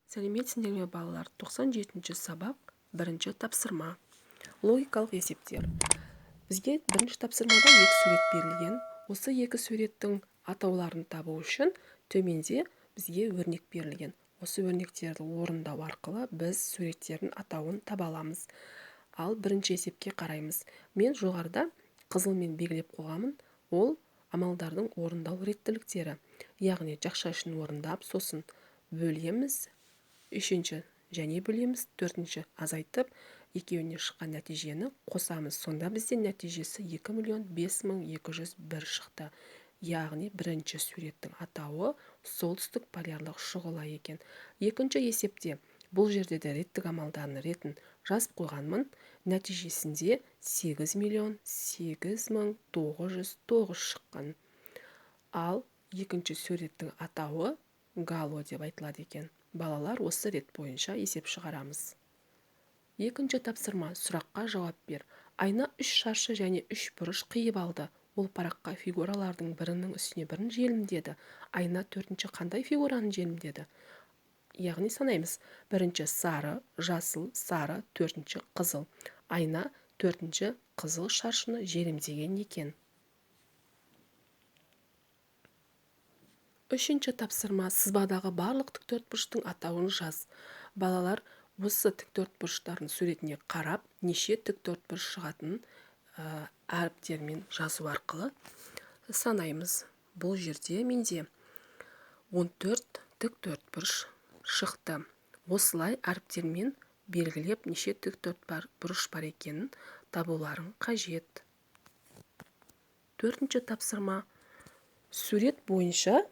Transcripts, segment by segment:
Сәлеметсіңдер ме балалар? 97-ші сабақ, бірінші тапсырма. Логикалық есептер. Бізге бірінші тапсырмада екі сурет берілген. Осы екі суреттің атауларын табу үшін төменде бізге өрнек берілген. Осы өрнектерді орындау арқылы біз суреттердің атауын таба аламыз. Ал бірінші есепке қараймыз. Мен жоғарыда қызылмен белгілеп қойғанмын. Ол амалдардың орындау реттіліктері. Яғни жақша үшін орындап, сосын бөлеміз, үшінші және бөлеміз, төртінші азайтып, екеуіне шыққан нәтижені қосамыз. Сонда бізде нәтижесі 2.005.201 шықты. Яғни бірінші суреттің атауы солтүстік полярлық шұғыла екен. Екінші есепте бұл жерде де реттік амалдарын ретін жазып қойғанмын. Нәтижесінде 8.008.909 шыққан. Ал екінші суреттің атауы гало деп айтылады екен. Балалар осы рет бойынша есеп шығарамыз. Екінші тапсырма, сұраққа жауап бер. Айна 3 шаршы және 3 бұрыш қиып алды. Ол параққа фигуралардың бірінің үстіне бірін желімдеді. Айна төртінші қандай фигураны желімдеді? Яғни санаймыз. Бірінші сары, жасыл, сары, төртінші қызыл. Айна төртінші қызыл шаршыны желімдеген екен. Үшінші тапсырма, сызбадағы барлық тіктөртбұрыштың атауын жаз. Балалар осы тіктөртбұрыштардың суретіне қарап, неше тіктөртбұрыш шығатынын әріптермен жазу арқылы санаймыз. Бұл жерде менде 14 тіктөртбұрыш шықты. Осылай әріптермен белгілеп, неше тіктөртбұрыш бар екенін табуларың қажет. Төртінші тапсырма, сурет бойынша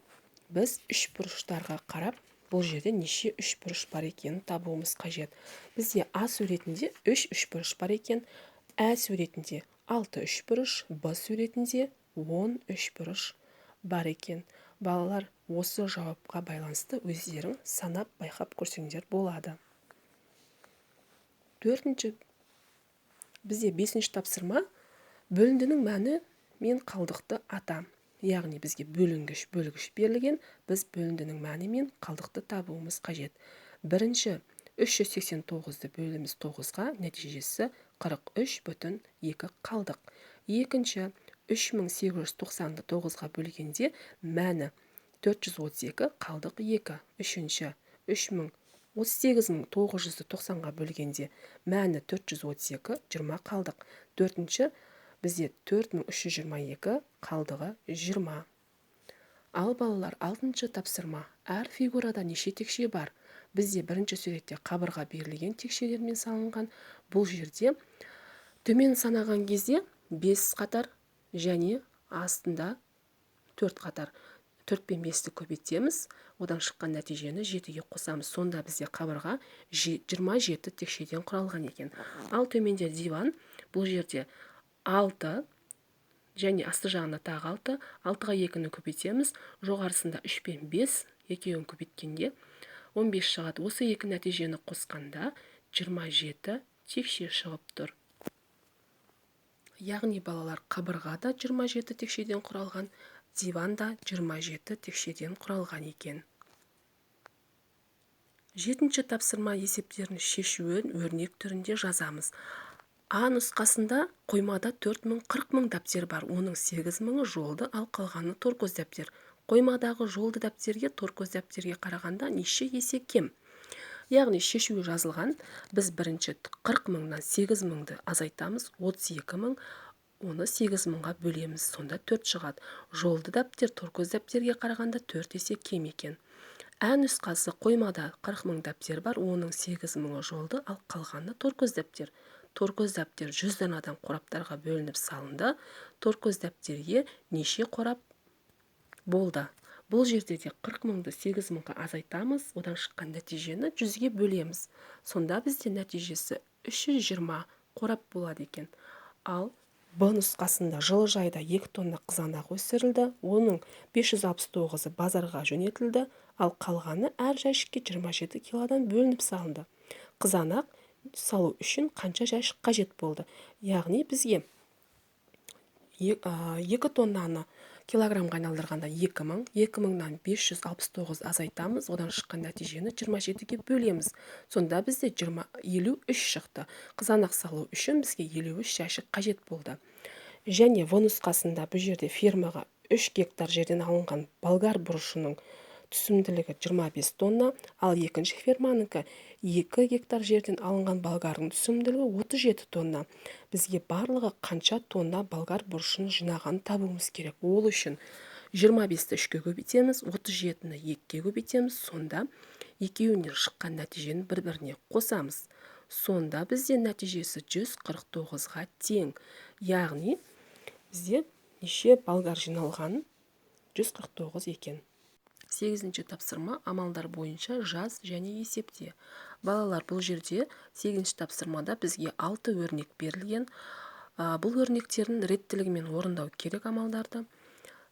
біз үш бұрыштарға қарап, бұл жерде неше үш бұрыш бар екенін табуымыз қажет. Бізде А суретінде үш бұрыш бар екен, Ә суретінде 6 үш бұрыш, Б суретінде 10 үш бұрыш бар екен. Балалар осы жауапқа байланысты өздерің санап байқап көрсеңдер болады. Төртінші, бізде бесінші тапсырма, бөліндінің мәні мен қалдықты ата. Яғни бізге бөлінгіш берілген, біз бөліндінің мәні мен қалдықты табуымыз қажет. Бірінші 389-ды бөліміз 9-ға, нәтижесі 43,2 қалдық. Екінші 3890-ды 9-ға бөлгенде мәні 432, қалдық 2. Үшінші 38.900-ді 90-ға бөлгенде мәні 432, 20 қалдық. Төртінші бізде 4322, қалдығы 20. Ал балалар, алтыншы тапсырма, әр фигурада неше текше бар? Бізде бірінші суретте қабырға берілген текшелермен салынған. Бұл жерде төмен санаған кезде 5 қатар және астында 4 қатар. 4 пен 5-ті көбейтеміз, одан шыққан нәтижені 7-ге қосамыз. Сонда бізде қабырға 27 текшеден құралған екен. Ал төменде диван, бұл жерде 6 және асты жағында тағы 6, 6-ға 2-ні көбейтеміз, жоғарысында 3 пен 5, екеуін көбейткенде 15 шығады. Осы екі нәтижені қосқанда 27 текше шығып тұр. Яғни балалар, қабырға да 27 текшеден құралған, диван да 27 текшеден құралған екен. Жетінші тапсырма, есептерін шешуін өрнек түрінде жазамыз. А нұсқасында қоймада 40.000 дәптер бар, оның 8.000 жолды, ал қалғаны торкөз дәптер. Қоймадағы жолды дәптерге торкөз дәптерге қарағанда неше есе кем? Яғни шешуі жазылған, біз бірінші 40.000-нан 8.000-ді азайтамыз, 32.000, оны 8.000-ға бөлеміз, сонда 4 шығады. Жолды дәптер торкөз дәптерге қарағанда 4 есе кем екен. Ә нұсқасы, қоймада 40.000 дәптер бар, оның 8.000 жолды, ал қалғаны торкөз дәптер. Торкөз дәптер 100 данадан қораптарға бөлініп салынды. Торкөз дәптерге неше қорап болды? Бұл жерде де 40.000-ді 8.000-ға азайтамыз, одан шыққан нәтижені 100-ге бөлеміз. Сонда бізде нәтижесі 320 қорап болады екен. Ал Б нұсқасында жылыжайда 2 тонна қызанақ өсірілді, оның 569-ы базарға жөнелтілді, ал қалғаны әр жәшікке 27 килодан бөлініп салынды. Қызанақ салу үшін қанша жәшік қажет болды? Яғни бізге 2 тоннаны килограммға айналдырғанда 2000, 2000-нан 569 азайтамыз, одан шыққан нәтижені 27-ге бөлеміз. Сонда бізде 53 шықты. Қызанақ салу үшін бізге 53 жәшік қажет болды. Және В нұсқасында бұл жерде фермаға 3 гектар жерден алынған болгар бұрышының түсімділігі 25 тонна, ал екінші ферманікі 2 гектар жерден алынған болгардың түсімділігі 37 тонна. Бізге барлығы қанша тонна болгар бұрышын жинаған табуымыз керек. Ол үшін 25-ті 3-ке көбейтеміз, 37-ні 2-ке көбейтеміз, сонда екеуінен шыққан нәтижені бір-біріне қосамыз. Сонда бізде нәтижесі 149-ға тең. Яғни бізде неше болгар жиналған? 149 екен. 8-ші тапсырма амалдар бойынша жаз және есепте. Балалар, бұл жерде 8-ші тапсырмада бізге 6 өрнек берілген. Бұл өрнектердің реттілігімен орындау керек амалдарды.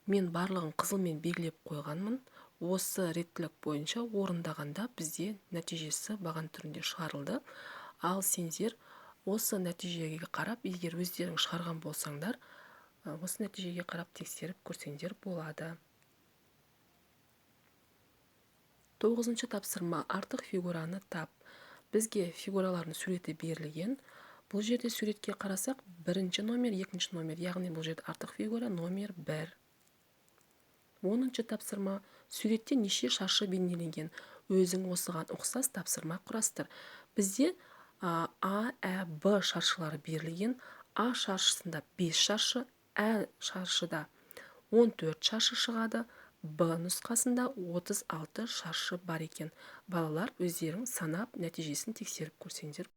Мен барлығын қызылмен белгілеп қойғанмын. Осы реттілік бойынша орындағанда бізде нәтижесі баған түрінде шығарылды. Ал сендер осы нәтижеге қарап, егер өздерің шығарған болсаңдар, осы нәтижеге қарап тексеріп көрсеңдер болады. 9-ші тапсырма артық фигураны тап. Бізге фигуралардың суреті берілген. Бұл жерде суретке қарасақ, бірінші номер, екінші номер, яғни бұл жерде артық фигура номер 1. 10-ші тапсырма суретте неше шаршы бейнеленген. Өзің осыған ұқсас тапсырма құрастыр. Бізде А, Ә, Б шаршылары берілген. А шаршысында 5 шаршы, Ә шаршыда 14 шаршы шығады. Б нұсқасында 36 шаршы бар екен. Балалар, өздерің санап нәтижесін тексеріп көрсеңдер